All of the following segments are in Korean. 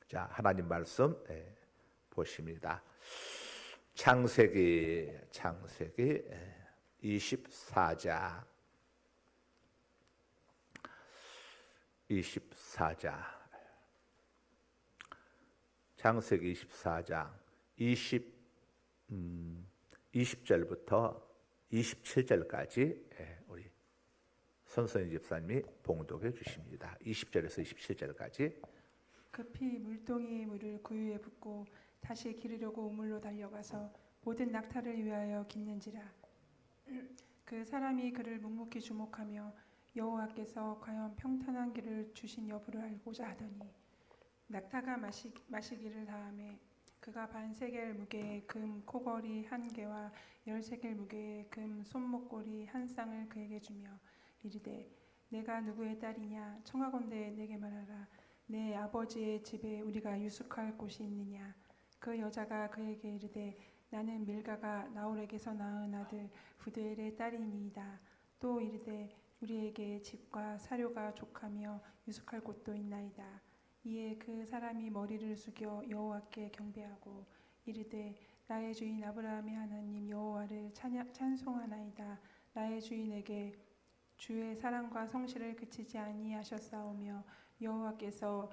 자, 하나님 말씀 보십니다. 창세기 24장 24장 창세기 24장 20절부터 27절까지 우리 손선희 집사님이 봉독해 주십니다. 20절에서 27절까지. 급히 물동이의 물을 구유에 붓고 다시 기르려고 우물로 달려가서 모든 낙타를 위하여 깃는지라. 그 사람이 그를 묵묵히 주목하며 여호와께서 과연 평탄한 길을 주신 여부를 알고자 하더니 낙타가 마시기를 다하매 그가 반세겔 무게의 금 코걸이 한 개와 10세겔 무게의 금 손목걸이 한 쌍을 그에게 주며 이르되 내가 누구의 딸이냐 청하건대 내게 말하라. 내 아버지의 집에 우리가 유숙할 곳이 있느냐. 그 여자가 그에게 이르되 나는 밀가가 나홀에게서 낳은 아들 부두엘의 딸이니이다. 또 이르되 우리에게 집과 사료가 족하며 유숙할 곳도 있나이다. 이에 그 사람이 머리를 숙여 여호와께 경배하고 이르되 나의 주인 아브라함의 하나님 여호와를 찬송하나이다. 나의 주인에게 주의 사랑과 성실을 그치지 아니하셨사오며 여호와께서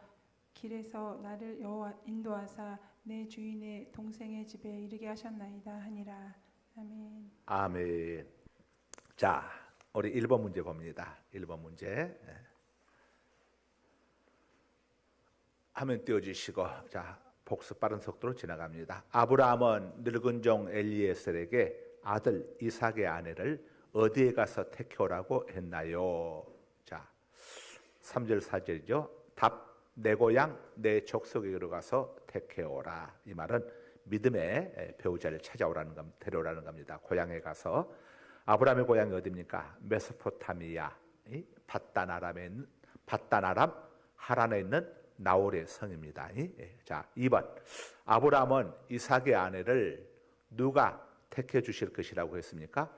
길에서 나를 인도하사 내 주인의 동생의 집에 이르게 하셨나이다 하니라. 아멘. 아멘. 자, 우리 1번 문제 봅니다. 1번 문제. 화면 띄워주시고, 자, 복습 빠른 속도로 지나갑니다. 아브라함은 늙은 종 엘리에셀에게 아들 이삭의 아내를 어디에 가서 택해오라고 했나요? 자, 3절 4절이죠. 답, 내 고향 내 족속에게로 가서 택해오라. 이 말은 믿음의 배우자를 찾아오라는 데려오라는 겁니다. 고향에 가서. 아브라함의 고향이 어디입니까? 메소포타미아, 밧단 아람 하란에 있는 나홀의 성입니다. 자, 2번, 아브라함은 이삭의 아내를 누가 택해 주실 것이라고 했습니까?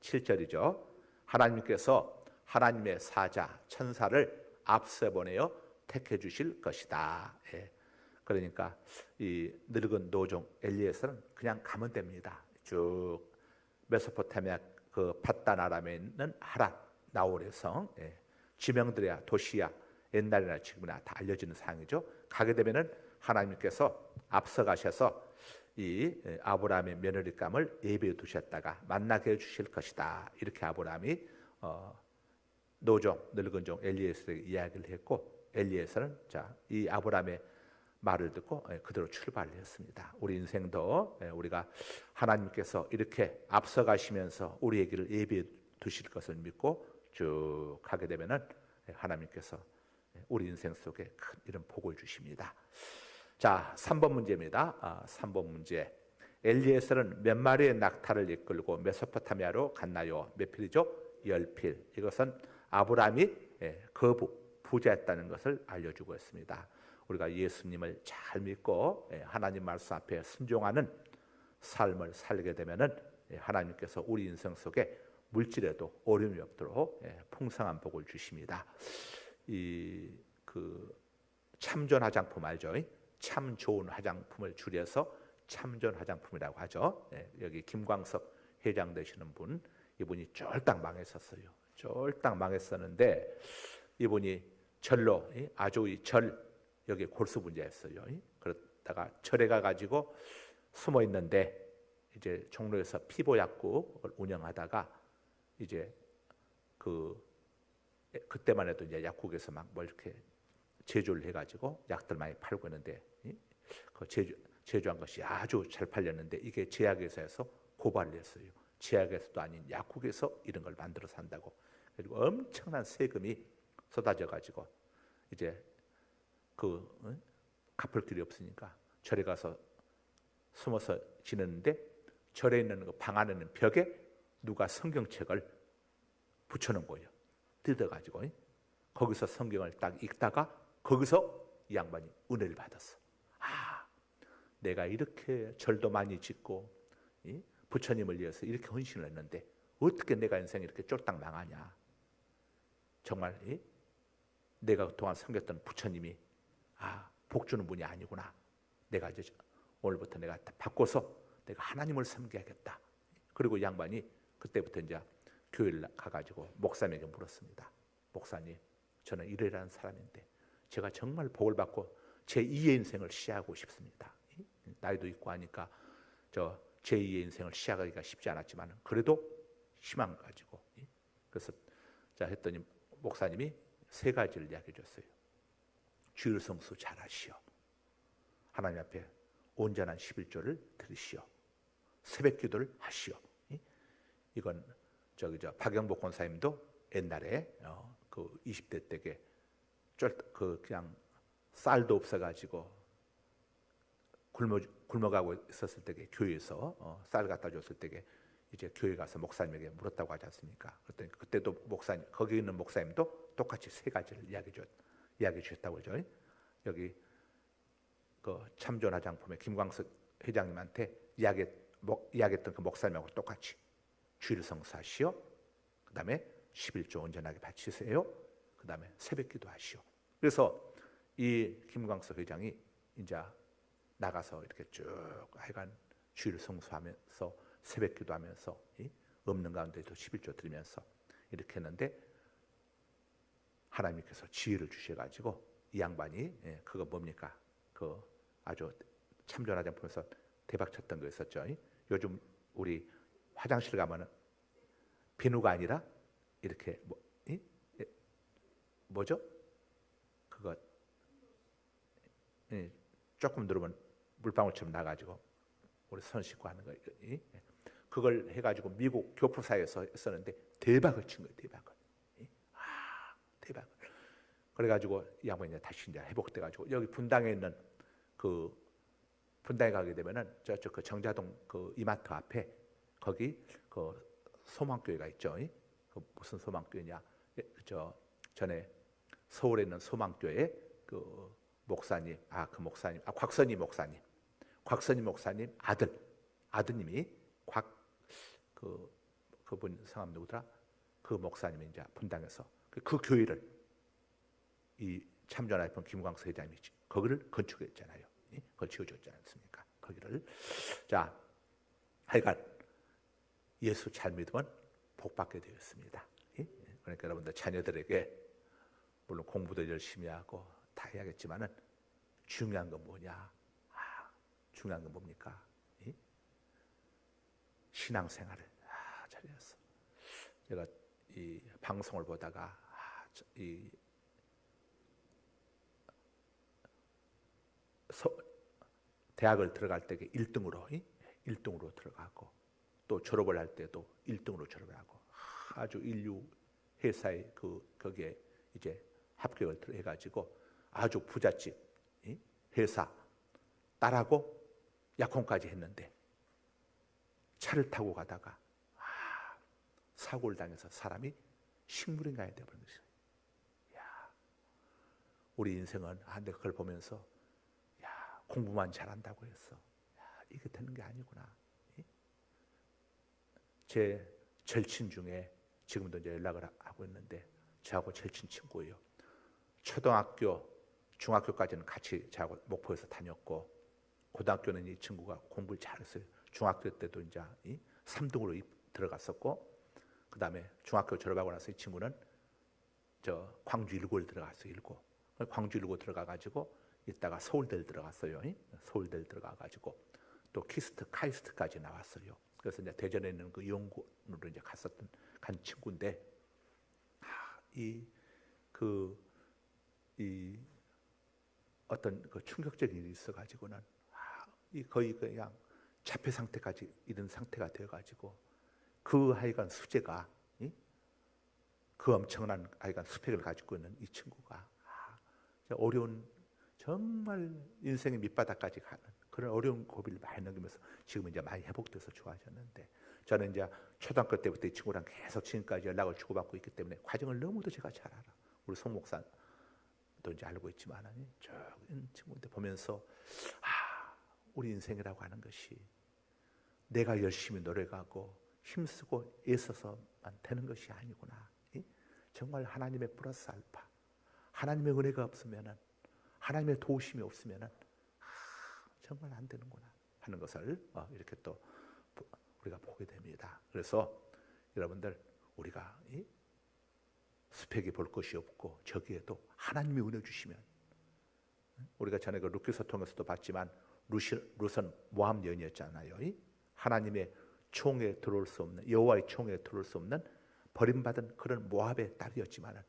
7절이죠. 하나님께서 하나님의 사자 천사를 앞서 보내어 택해 주실 것이다. 그러니까 이 늙은 노종 엘리에서는 그냥 가면 됩니다. 쭉 메소포타미아 그 밧단 아람에 있는 하란 나홀의 성, 지명들이야 도시야 옛날이나 지금이나 다 알려지는 사항이죠. 가게 되면은 하나님께서 앞서 가셔서 이 아브라함의 며느리감을 예비해 두셨다가 만나게 해 주실 것이다. 이렇게 아브라함이 노종 늙은 종 엘리에셀에게 이야기를 했고, 엘리에셀은 자, 이 아브라함의 말을 듣고 그대로 출발을 했습니다. 우리 인생도 우리가 하나님께서 이렇게 앞서 가시면서 우리의 길을 예비해 두실 것을 믿고 쭉 가게 되면은 하나님께서 우리 인생 속에 큰 이런 복을 주십니다. 자, 3번 문제입니다. 3번 문제. 엘리에셀은 몇 마리의 낙타를 이끌고 메소포타미아로 갔나요? 몇 필이죠? 10필. 이것은 아브라함이 부자였다는 것을 알려주고 있습니다. 우리가 예수님을 잘 믿고 하나님 말씀 앞에 순종하는 삶을 살게 되면은 하나님께서 우리 인생 속에 물질에도 어려움이 없도록 풍성한 복을 주십니다. 그 참전 화장품 알죠? 참 좋은 화장품을 줄여서 참전 화장품이라고 하죠. 여기 김광석 회장 되시는 분, 이분이 쫄딱 망했었어요. 쫄딱 망했었는데 이분이 절로 아주 여기 골수 분자였어요. 그러다가 절에 가가지고 숨어 있는데 이제 종로에서 피보약국을 운영하다가 이제 그때만 해도 이제 약국에서 막 뭐 이렇게 제조를 해가지고 약들 많이 팔고 있는데 그 제조한 것이 아주 잘 팔렸는데 이게 제약회사에서 고발을 했어요. 제약회사도 아닌 약국에서 이런 걸 만들어서 한다고. 그리고 엄청난 세금이 쏟아져가지고 이제 갚을 길이 없으니까 절에 가서 숨어서 지내는데 절에 있는 그 방 안에 있는 벽에 누가 성경책을 붙여놓은 거예요. 뜯어가지고 거기서 성경을 딱 읽다가 거기서 이 양반이 은혜를 받았어. 아, 내가 이렇게 절도 많이 짓고 부처님을 위해서 이렇게 헌신을 했는데 어떻게 내가 인생이 이렇게 쫄딱 망하냐. 정말 내가 그동안 섬겼던 부처님이 복 주는 분이 아니구나. 내가 이제 오늘부터 내가 바꿔서 내가 하나님을 섬겨야겠다. 그리고 양반이 그때부터 이제 교회를 가가지고 목사님에게 물었습니다. 목사님, 저는 이러이러한 사람인데 제가 정말 복을 받고 제 2의 인생을 시작하고 싶습니다. 나이도 있고 하니까 저 제 2의 인생을 시작하기가 쉽지 않았지만 그래도 희망을 가지고, 그래서 자 했더니 목사님이 3가지를 이야기해 줬어요. 주일 성수 잘하시오. 하나님 앞에 온전한 11조를 드리시오. 새벽 기도를 하시오. 이건 저 박영복 권사님도 옛날에 그 20대 때에 그냥 쌀도 없어가지고 굶어가고 있었을 때에 교회에서 쌀 갖다 줬을 때에 이제 교회 가서 목사님에게 물었다고 하지 않습니까? 그랬더니 그때도 목사님, 거기 있는 목사님도 똑같이 3가지를 이야기해 주셨다고 하죠. 여기 그 참전화장품의 김광석 회장님한테 이야기했던 그 목사님하고 똑같이 주일 성수하시오. 그 다음에 11조 온전하게 바치세요. 그 다음에 새벽 기도하시오. 그래서 이 김광석 회장이 이제 나가서 이렇게 쭉 하여간 주일 성수하면서 새벽 기도하면서 없는 가운데도 11조 드리면서 이렇게 했는데 하나님께서 지혜를 주셔가지고 이 양반이 그거 뭡니까? 그 아주 참전화장품에서 대박 쳤던 거 있었죠. 요즘 우리 화장실 가면은 비누가 아니라 이렇게 뭐죠? 그거 조금 누르면 물방울처럼 나가지고 우리 손 씻고 하는 거. 그걸 해가지고 미국 교포사에서 했었는데 대박을 친 거예요. 대박을. 그래가지고 이 양반이 다시 이제 회복돼가지고 여기 분당에 있는 그 분당에 가게 되면은 저쪽 그 정자동 그 이마트 앞에 거기 그 소망교회가 있죠. 그 무슨 소망교회냐? 저 전에 서울에 있는 소망교회 그 목사님, 곽선희 목사님 아드님이 그분 성함 누구더라? 그 목사님이 이제 분당에서 그 교회를 이 참전화했던 김광석 회장님이 거기를 건축했잖아요. 그걸 지어줬지 않습니까? 거기를. 자, 하여간 예수 잘 믿으면 복 받게 되었습니다. 그러니까 여러분들 자녀들에게 물론 공부도 열심히 하고 다 해야겠지만은 중요한 건 뭐냐? 중요한 건 뭡니까? 신앙생활을 잘해서 제가 이 방송을 보다가 이 대학을 들어갈 때 1등으로 들어가고 또 졸업을 할 때도 1등으로 졸업을 하고 아주 인류 회사에 거기에 이제 합격을 해가지고 아주 부잣집 회사 딸하고 약혼까지 했는데 차를 타고 가다가 사고를 당해서 사람이 식물인간이 되어버린 것이에요. 우리 인생은 내가 그걸 보면서 공부만 잘한다고 해서 이게 되는 게 아니구나. 제 절친 중에 지금도 이제 연락을 하고 있는데 저하고 절친 친구예요. 초등학교, 중학교까지는 같이 저하고 목포에서 다녔고 고등학교는 이 친구가 공부를 잘했어요. 중학교 때도 이제 3등으로 들어갔었고 그 다음에 중학교 졸업하고 나서 이 친구는 저 광주 1고를 들어갔어요. 1고. 광주 1고 들어가가지고 이따가 서울대를 들어갔어요. 서울대를 들어가가지고 또 카이스트까지 나왔어요. 그래서 이제 대전에 있는 그 연구로 이제 간 친구인데 어떤 그 충격적인 일이 있어가지고는 거의 그냥 자폐 상태까지 이런 상태가 되어가지고 그 하여간 수재가 그 엄청난 하여간 스펙을 가지고 있는 이 친구가 어려운 정말 인생의 밑바닥까지 가는 그런 어려운 고비를 많이 넘기면서 지금 이제 많이 회복돼서 좋아졌는데 저는 이제 초등학교 때부터 이 친구랑 계속 지금까지 연락을 주고받고 있기 때문에 과정을 너무도 제가 잘 알아. 우리 송 목사도 이제 알고 있지만 저 친구한테 보면서 우리 인생이라고 하는 것이 내가 열심히 노력하고 힘쓰고 애써서만 되는 것이 아니구나. 정말 하나님의 플러스 알파, 하나님의 은혜가 없으면은 하나님의 도우심이 없으면은 정말 안 되는구나 하는 것을 이렇게 또 우리가 보게 됩니다. 그래서 여러분들 우리가 스펙이 볼 것이 없고 저기에도 하나님이 은혜 주시면, 우리가 전에 그 루키서 통해서도 봤지만 룻은 모함 여인이었잖아요. 하나님의 총에 들어올 수 없는, 여호와의 총에 들어올 수 없는 버림받은 그런 모압의 딸이었지만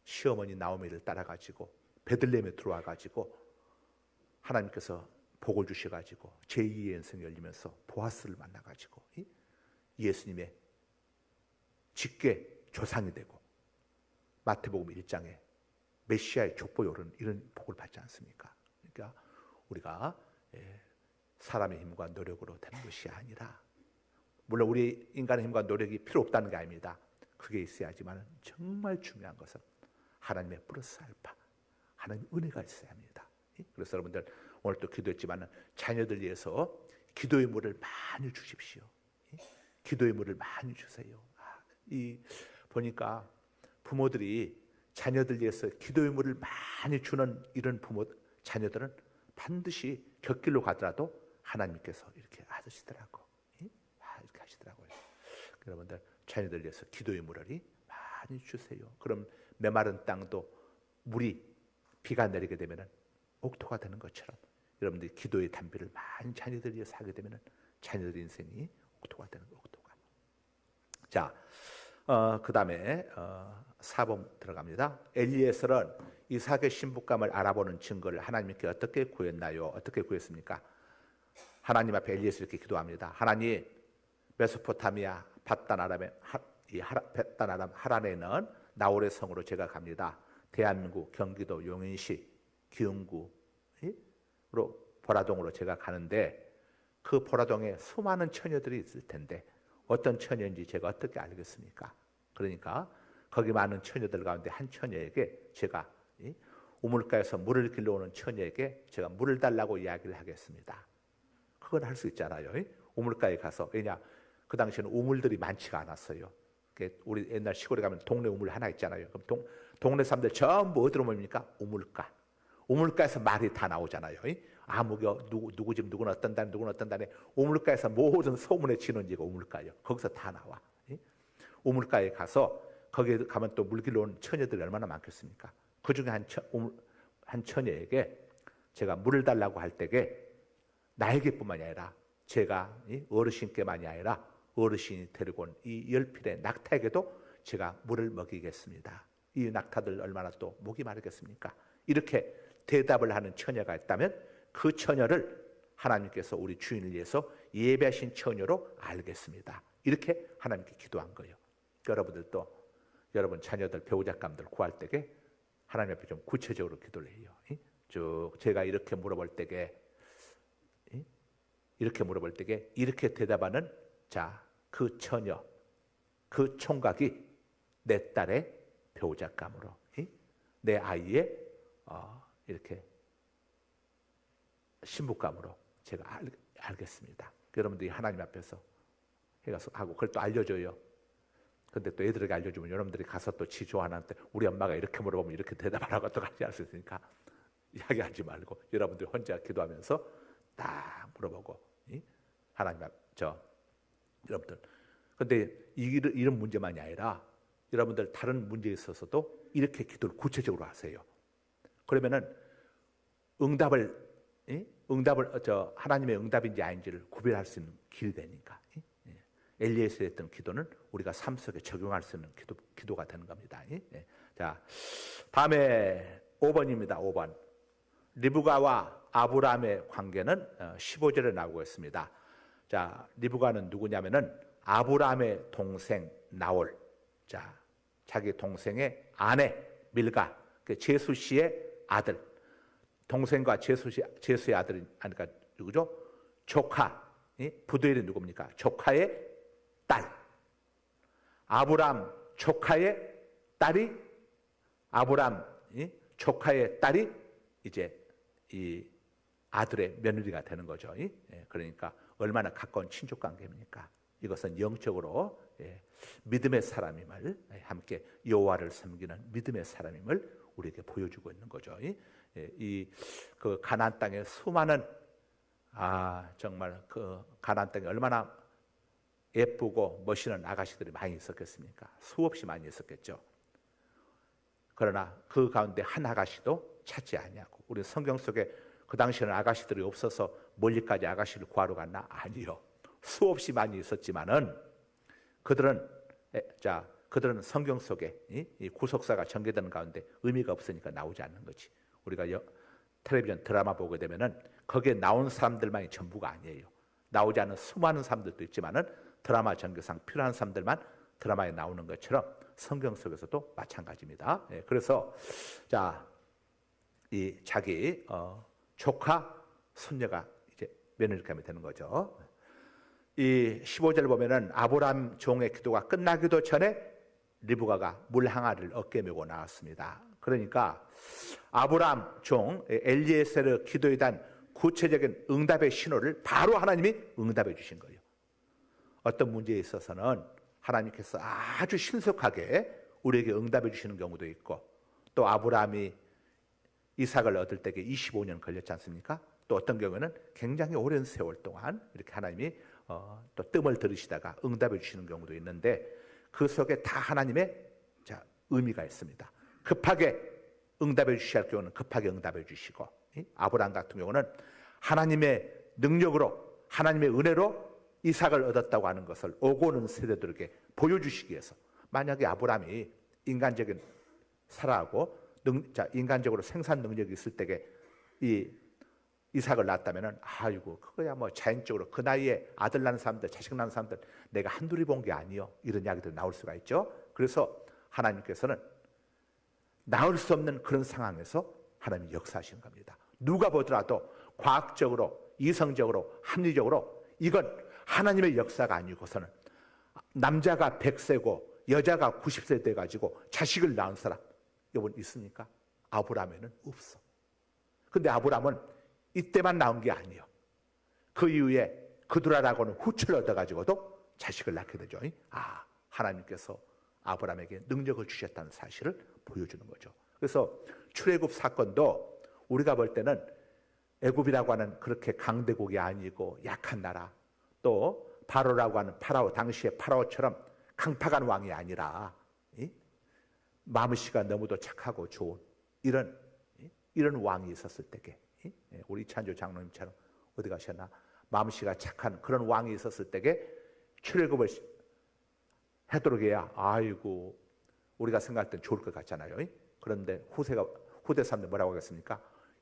시어머니 나오미를 따라가지고 베들레헴에 들어와가지고 하나님께서 복을 주셔가지고 제2의 인생이 열리면서 보아스를 만나가지고 예수님의 직계 조상이 되고 마태복음 1장에 메시아의 족보에 오른 이런 복을 받지 않습니까? 그러니까 우리가 사람의 힘과 노력으로 되는 것이 아니라, 물론 우리 인간의 힘과 노력이 필요 없다는 게 아닙니다. 그게 있어야지만 정말 중요한 것은 하나님의 플러스 알파, 하나님의 은혜가 있어야 합니다. 그래서 여러분들 오늘 또 기도했지만 자녀들 위해서 기도의 물을 많이 주십시오. 기도의 물을 많이 주세요. 보니까 부모들이 자녀들 위해서 기도의 물을 많이 주는 이런 자녀들은 반드시 곁길로 가더라도 하나님께서 이렇게 하시더라고. 이렇게 하시더라고요. 여러분들 자녀들 위해서 기도의 물을 많이 주세요. 그럼 메마른 땅도 비가 내리게 되면 옥토가 되는 것처럼 여러분들이 기도의 단비를 많이 자녀들 위해서 하게 되면 자녀들 인생이 옥토가 되는 거예요. 옥토가. 자, 그 다음에 4번 들어갑니다. 엘리에셀은 이삭의 신부감을 알아보는 증거를 하나님께 어떻게 구했나요? 어떻게 구했습니까? 하나님 앞에 엘리에셀 이렇게 기도합니다. 하나님, 메소포타미아 밧단아람 하란에 있는 나홀의 성으로 제가 갑니다. 대한민국 경기도 용인시 기흥구로 보라동으로 제가 가는데 그 보라동에 수많은 처녀들이 있을 텐데 어떤 처녀인지 제가 어떻게 알겠습니까? 그러니까 거기 많은 처녀들 가운데 한 처녀에게 제가 우물가에서 물을 길러오는 처녀에게 제가 물을 달라고 이야기를 하겠습니다. 그건 할 수 있잖아요. 우물가에 가서, 왜냐 그 당시에는 우물들이 많지가 않았어요. 우리 옛날 시골에 가면 동네 우물 하나 있잖아요. 그럼 동네 사람들 전부 어디로 모입니까? 우물가. 우물가에서 말이 다 나오잖아요. 누구 집 누구는 어떤 단에 누구는 어떤 단에, 우물가에서 모든 소문의 진원지가 우물가예요. 거기서 다 나와. 우물가에 가서 거기에 가면 또 물길로 온 처녀들이 얼마나 많겠습니까? 그 중에 한 처녀에게 제가 물을 달라고 할 때에 나에게뿐만이 아니라 제가 어르신께만이 아니라 어르신이 데리고 온 이 10필의 낙타에게도 제가 물을 먹이겠습니다. 이 낙타들 얼마나 또 목이 마르겠습니까? 이렇게 대답을 하는 처녀가 있다면 그 처녀를 하나님께서 우리 주인을 위해서 예배하신 처녀로 알겠습니다. 이렇게 하나님께 기도한 거예요. 여러분들도 여러분 자녀들 배우자감들 구할 때에 하나님 앞에 좀 구체적으로 기도를 해요. 제가 이렇게 물어볼 때에 이렇게 대답하는 그 처녀, 그 총각이 내 딸의 배우자감으로 내 아이의 이렇게 신부감으로 제가 알겠습니다. 여러분들이 하나님 앞에서 해가서 하고 그걸 또 알려줘요. 근데 또 애들에게 알려주면 여러분들이 가서 또 지조하나한테 우리 엄마가 이렇게 물어보면 이렇게 대답하라고 또 같이 할 수 있으니까 이야기하지 말고 여러분들 혼자 기도하면서 딱 물어보고 하나님 여러분들, 근데 이런 문제만이 아니라 여러분들 다른 문제에 있어서도 이렇게 기도를 구체적으로 하세요. 그러면은 하나님의 응답인지 아닌지를 구별할 수 있는 길이 되니까. 엘리에셀 했던 기도는 우리가 삶 속에 적용할 수 있는 기도가 되는 겁니다. 자, 다음에 5번입니다. 5번. 리브가와 아브라함의 관계는 15절에 나오고 있습니다. 자, 리브가는 누구냐면은 아브라함의 동생 나홀. 자, 자기 동생의 아내 밀가, 제수 씨의 아들. 동생과 제수의 아들이 그러니까 누구죠? 조카. 부두엘이 누굽니까? 조카의 딸. 아브라함 조카의 딸이 조카의 딸이 이제 이 아들의 며느리가 되는 거죠. 그러니까 얼마나 가까운 친족 관계입니까? 이것은 영적으로 믿음의 사람임을, 함께 여호와를 섬기는 믿음의 사람임을 우리에게 보여주고 있는 거죠. 이 그 가나안 땅에 수많은 정말 그 가나안 땅에 얼마나 예쁘고 멋있는 아가씨들이 많이 있었겠습니까? 수없이 많이 있었겠죠. 그러나 그 가운데 한 아가씨도 찾지 아니하고, 우리 성경 속에 그 당시에는 아가씨들이 없어서 멀리까지 아가씨를 구하러 갔나? 아니요. 수없이 많이 있었지만은 그들은 성경 속에 이 구속사가 전개되는 가운데 의미가 없으니까 나오지 않는 거지. 우리가 텔레비전 드라마 보게 되면은 거기에 나온 사람들만이 전부가 아니에요. 나오지 않은 수많은 사람들도 있지만은 드라마 전개상 필요한 사람들만 드라마에 나오는 것처럼 성경 속에서도 마찬가지입니다. 그래서 이 자기 조카 손녀가 이제 며느리감이 되는 거죠. 이 15절 보면은 아브라함 종의 기도가 끝나기도 전에 리브가가 물 항아리를 어깨에 메고 나왔습니다. 그러니까 아브라함 종 엘리에셀의 기도에 대한 구체적인 응답의 신호를 바로 하나님이 응답해 주신 거예요. 어떤 문제에 있어서는 하나님께서 아주 신속하게 우리에게 응답해 주시는 경우도 있고, 또 아브라함이 이삭을 얻을 때에 25년 걸렸지 않습니까? 또 어떤 경우에는 굉장히 오랜 세월 동안 이렇게 하나님이 또 뜸을 들이시다가 응답해 주시는 경우도 있는데, 그 속에 다 하나님의 의미가 있습니다. 급하게 응답해 주셔야 할 경우는 급하게 응답해 주시고, 아브라함 같은 경우는 하나님의 능력으로, 하나님의 은혜로 이삭을 얻었다고 하는 것을 오고 오는 세대들에게 보여주시기 위해서, 만약에 아브라함이 인간적인 살아하고 인간적으로 생산 능력이 있을 때에 이 이삭을 낳았다면은 아이고 그거야 뭐 자연적으로 그 나이에 아들 낳는 사람들, 자식 낳는 사람들 내가 한둘이 본 게 아니요, 이런 이야기들이 나올 수가 있죠. 그래서 하나님께서는 나올 수 없는 그런 상황에서 하나님이 역사하시는 겁니다. 누가 보더라도 과학적으로, 이성적으로, 합리적으로 이건 하나님의 역사가 아니고서는, 남자가 100세고 여자가 90세 돼가지고 자식을 낳은 사람 여러분 있습니까? 아브라함에는 없어. 근데 아브라함은 이때만 낳은 게 아니에요. 그 이후에 그두라라고는 후처를 얻어가지고도 자식을 낳게 되죠. 하나님께서 아브라함에게 능력을 주셨다는 사실을 보여주는 거죠. 그래서 출애굽 사건도 우리가 볼 때는 애굽이라고 하는 그렇게 강대국이 아니고 약한 나라, 또 바로라고 하는 파라오, 당시의 파라오처럼 강팍한 왕이 아니라 마므시가 너무도 착하고 좋은 이런 왕이 있었을 때게, 우리 이찬조 장로님처럼 어디 가셨나, 마므시가 착한 그런 왕이 있었을 때게 출애굽을 하도록 해야 아이고 우리가 생각할 땐 좋을 것 같잖아요. 그런데 후대 사람들 뭐라고 하겠습니까?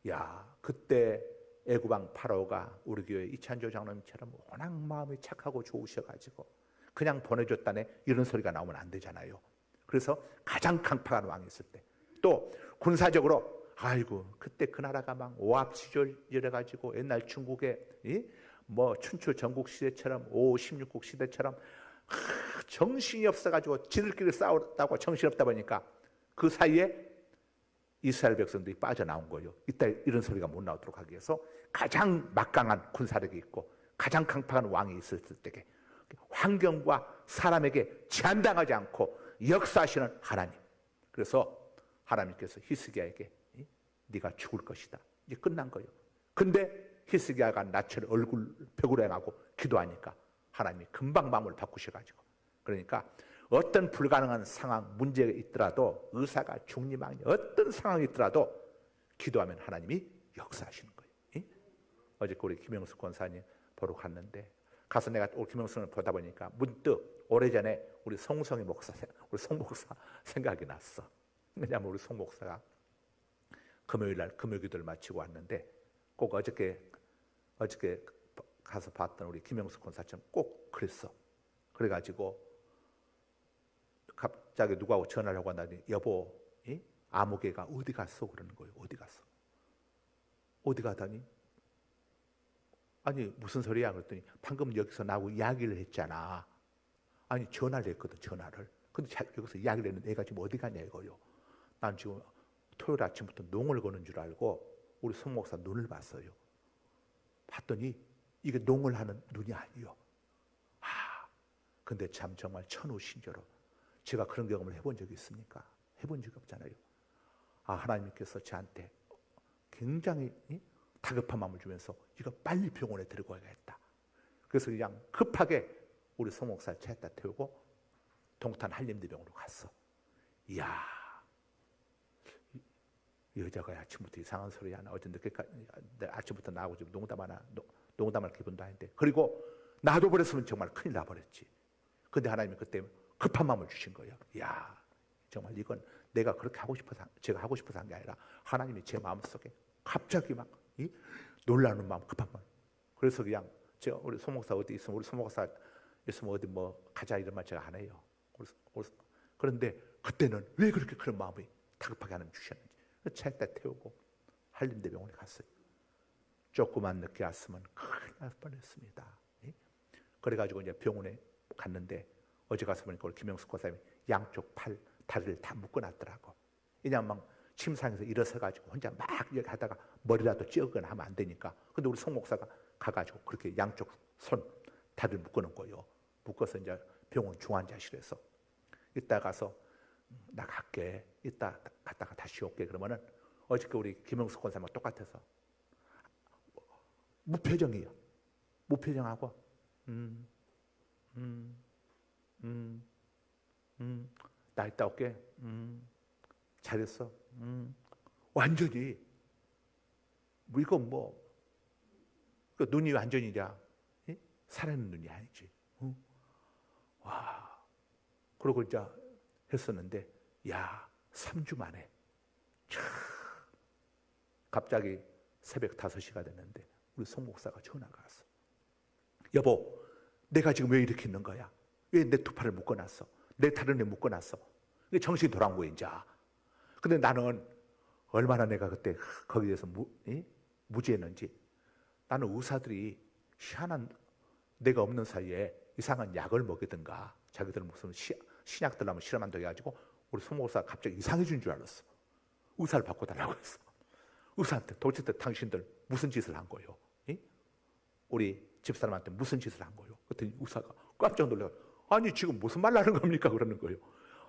야, 그때 애굽왕 파라오가 우리 교회 이찬조 장로님처럼 워낙 마음이 착하고 좋으셔가지고 그냥 보내줬다네, 이런 소리가 나오면 안 되잖아요. 그래서 가장 강팍한 왕이 있을 때, 또 군사적으로 아이고 그때 그 나라가 막 오합지졸이래가지고 옛날 중국의 뭐 춘추 전국 시대처럼 5, 16국 시대처럼 정신이 없어가지고 지들끼리 싸웠다고 정신 없다 보니까 그 사이에 이스라엘 백성들이 빠져나온 거예요. 이때 이런 소리가 못 나오도록 하기 위해서 가장 막강한 군사력이 있고 가장 강팍한 왕이 있을 때에 환경과 사람에게 제한당하지 않고 역사하시는 하나님. 그래서 하나님께서 히스기야에게 네가 죽을 것이다, 이제 끝난 거예요. 근데 히스기야가 낯을 얼굴 벽으로 향하고 기도하니까 하나님이 금방 마음을 바꾸셔가지고, 그러니까 어떤 불가능한 상황, 문제가 있더라도, 의사가 중리망이 어떤 상황이 있더라도 기도하면 하나님이 역사하시는 거예요. 어저께 우리 김영숙 권사님 보러 갔는데, 가서 내가 우리 김영숙을 보다 보니까 문득 오래전에 우리 송성희 목사, 우리 송 목사 생각이 났어. 왜냐하면 우리 송 목사가 금요일날 금요기도를 마치고 왔는데, 꼭 어저께 가서 봤던 우리 김영숙 권사처럼 꼭 그랬어. 그래가지고 갑자기 누구하고 전화를 하고 하더니 여보, 아무개가 어디 갔어? 그러는 거예요. 어디 갔어? 어디 가다니? 아니 무슨 소리야? 그랬더니 방금 여기서 나하고 이야기를 했잖아. 아니 전화를 했거든, 전화를. 근데 여기서 이야기를 했는데 애가 지금 어디 가냐 이거요. 난 지금 토요일 아침부터 농을 거는 줄 알고 우리 송 목사 눈을 봤어요. 봤더니 이게 농을 하는 눈이 아니요. 근데 참 정말 천우신조로, 제가 그런 경험을 해본 적이 있습니까? 해본 적이 없잖아요. 하나님께서 저한테 굉장히 다급한 마음을 주면서 이거 빨리 병원에 데리고 가야겠다. 그래서 그냥 급하게 우리 송 목사를 차에다 태우고 동탄 한림대병원으로 갔어. 이야, 이 여자가 아침부터 이상한 소리 하나, 어제 늦게까지 아침부터 나하고 지금 농담할 기분도 아닌데, 그리고 놔둬버렸으면 정말 큰일 나버렸지. 근데 하나님이 그때 급한 마음을 주신 거예요. 이야, 정말 이건 내가 그렇게 하고 싶어서, 제가 하고 싶어서 한 게 아니라 하나님이 제 마음속에 갑자기 막 놀라는 마음, 급한 마음. 그래서 그냥 제가 우리 소목사 어디 있으면, 우리 소목사 있으면 어디 뭐 가자 이런 말 제가 안 해요. 그런데 그때는 왜 그렇게 그런 마음이 다급하게 하나님 주셨는지 차에다 태우고 한림대병원에 갔어요. 조금만 늦게 왔으면 큰일 날 뻔했습니다. 그래가지고 이제 병원에 갔는데 어제 가서 보니까 우리 김영숙 권사님이 양쪽 팔 다리를 다 묶어놨더라고. 그냥 막 침상에서 일어서가지고 혼자 막 이렇게 하다가 머리라도 찌거나 하면 안 되니까. 근데 우리 송 목사가 가가지고 그렇게 양쪽 손 다리를 묶어놓은 거예요. 묶어서 이제 병원 중환자실에서 이따 가서 나 갈게. 이따 갔다가 다시 올게. 그러면은 어저께 우리 김영숙 권사님과 똑같아서 무표정이에요. 무표정하고 나 이따 올게. 잘했어. 완전히 뭐 이건 뭐 그 눈이 완전히냐 살아있는 눈이 아니지. 와. 그러고 이제 했었는데 야 3주 만에 갑자기 새벽 5시가 됐는데 우리 송 목사가 전화가 왔어. 여보, 내가 지금 왜 이렇게 있는 거야? 왜 내 두 팔을 묶어놨어? 내 다리를 묶어놨어? 정신이 돌아온 거야 이제. 근데 나는 얼마나 내가 그때 거기에서 무지했는지. 나는 의사들이 희한한 내가 없는 사이에 이상한 약을 먹이든가 자기들 무슨 신약들 하면 실험한다고 해가지고 우리 송 목사가 갑자기 이상해진 줄 알았어. 의사를 바꿔달라고 했어. 의사한테 도대체 당신들 무슨 짓을 한 거예요? 우리 집사람한테 무슨 짓을 한 거예요? 그랬더니 의사가 깜짝 놀라서 아니 지금 무슨 말 하는 겁니까? 그러는 거예요.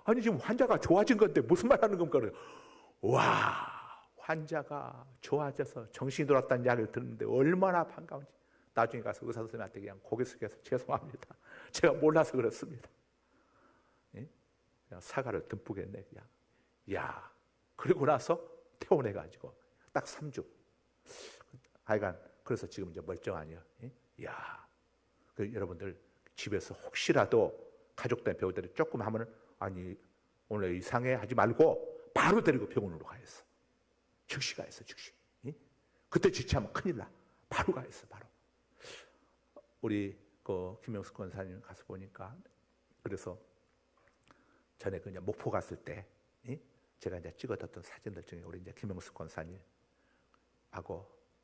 아니 지금 환자가 좋아진 건데 무슨 말 하는 겁니까? 와, 환자가 좋아져서 정신이 돌아왔다는 이야기를 듣는데 얼마나 반가운지. 나중에 가서 의사 선생님한테 그냥 고개 숙여서 죄송합니다. 제가 몰라서 그렇습니다. 그냥 사과를 듬뿍 했네. 그냥. 야, 그리고 나서 퇴원해가지고 딱 3주. 하여간 그래서 지금 이제 멀쩡하냐. 야, 그 여러분들 집에서 혹시라도 가족들 배우들이 조금 하면은 아니 오늘 이상해 하지 말고 바로 데리고 병원으로 가야했어. 즉시 가야했어. 즉시. 그때 지체하면 큰일 나. 바로 가야했어. 바로. 우리 그 김영숙 권사님 가서 보니까 그래서 전에 그 이제 목포 갔을 때 제가 이제 찍어뒀던 사진들 중에 우리 이제 김영숙 권사님하고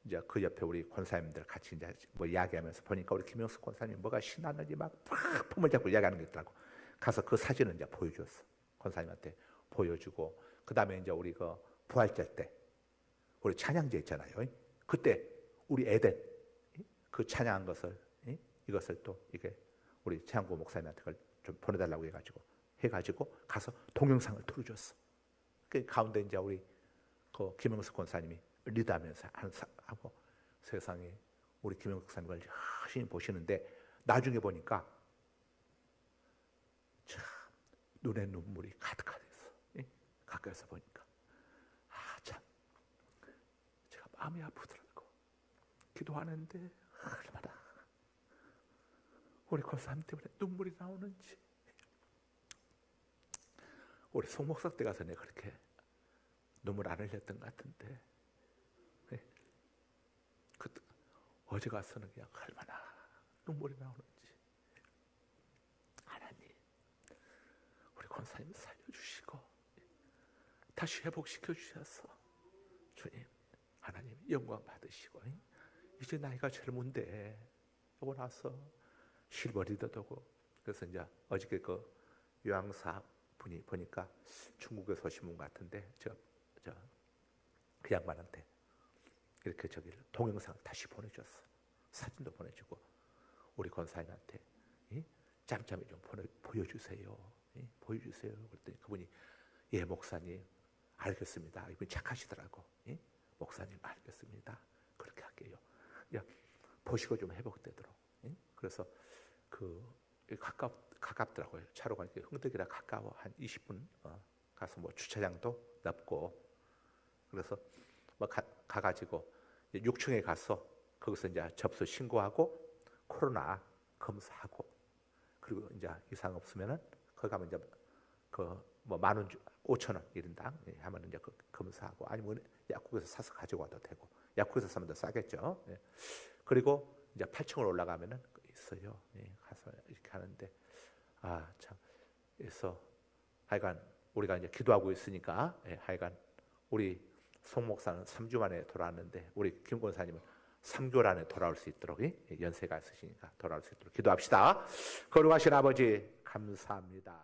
이제 그 옆에 우리 권사님들 같이 이제 뭐 이야기하면서 보니까 우리 김영숙 권사님 뭐가 신났는지 막 품을 잡고 이야기하는 게 있더라고. 가서 그 사진을 이제 보여줬어. 권사님한테 보여주고 그 다음에 이제 우리 그 부활절 때 우리 찬양제 있잖아요. 그때 우리 에덴 그 찬양한 것을 이것을 또 이게 우리 최양구 목사님한테 그걸 좀 보내달라고 해가지고 가서 동영상을 틀어줬어. 그 가운데 이제 우리 그 김영숙 권사님이 리드하면서 하고 세상에 우리 김영숙 권사님을 열심히 보시는데 나중에 보니까 참 눈에 눈물이 가득하겠어. 가까이서 보니까 참 제가 마음이 아프더라고. 기도하는데 얼마나 우리 권사님 때문에 눈물이 나오는지. 우리 송목사 때 가서 내가 그렇게 눈물 안 흘렸던 것 같은데 어제 가서는 그냥 얼마나 눈물이 나오는지. 하나님 우리 권사님 살려주시고 다시 회복시켜 주셔서 주님 하나님 영광 받으시고 이제 나이가 젊은데 하고 나서 실버리도 되고 그래서 이제 어저께 그 요양사 분이 보니까 중국에서 오신 분 같은데 제가 그 양반한테 이렇게 저기를 동영상을 다시 보내줬어. 사진도 보내주고 우리 권사님한테 짬짬이 좀 보여주세요. 보여주세요. 그랬더니 그분이 예 목사님 알겠습니다. 이분이 착하시더라고. 목사님 알겠습니다. 그렇게 할게요. 야, 보시고 좀 회복되도록. 응? 그래서 가깝더라고요. 차로 가니까 흥덕이라 가까워. 한 20분 가서 뭐 주차장도 넓고. 그래서 뭐 가가지고 6층에 가서 거기서 이제 접수 신고하고 코로나 검사하고, 그리고 이제 이상 없으면은 거기 가면 이제 뭐 10,000원 5,000원 1인당 하면 이제 검사하고, 아니면 약국에서 사서 가지고 와도 되고, 약국에서 사면 더 싸겠죠. 예. 그리고 이제 8층으로 올라가면은 있어요. 예, 가서 이렇게 하는데, 참, 그래서 하여간 우리가 이제 기도하고 있으니까, 하여간 우리 송 목사는 3주 만에 돌아왔는데, 우리 김 권사님은 3개월 안에 돌아올 수 있도록, 연세가 있으시니까 돌아올 수 있도록 기도합시다. 거룩하신 아버지 감사합니다.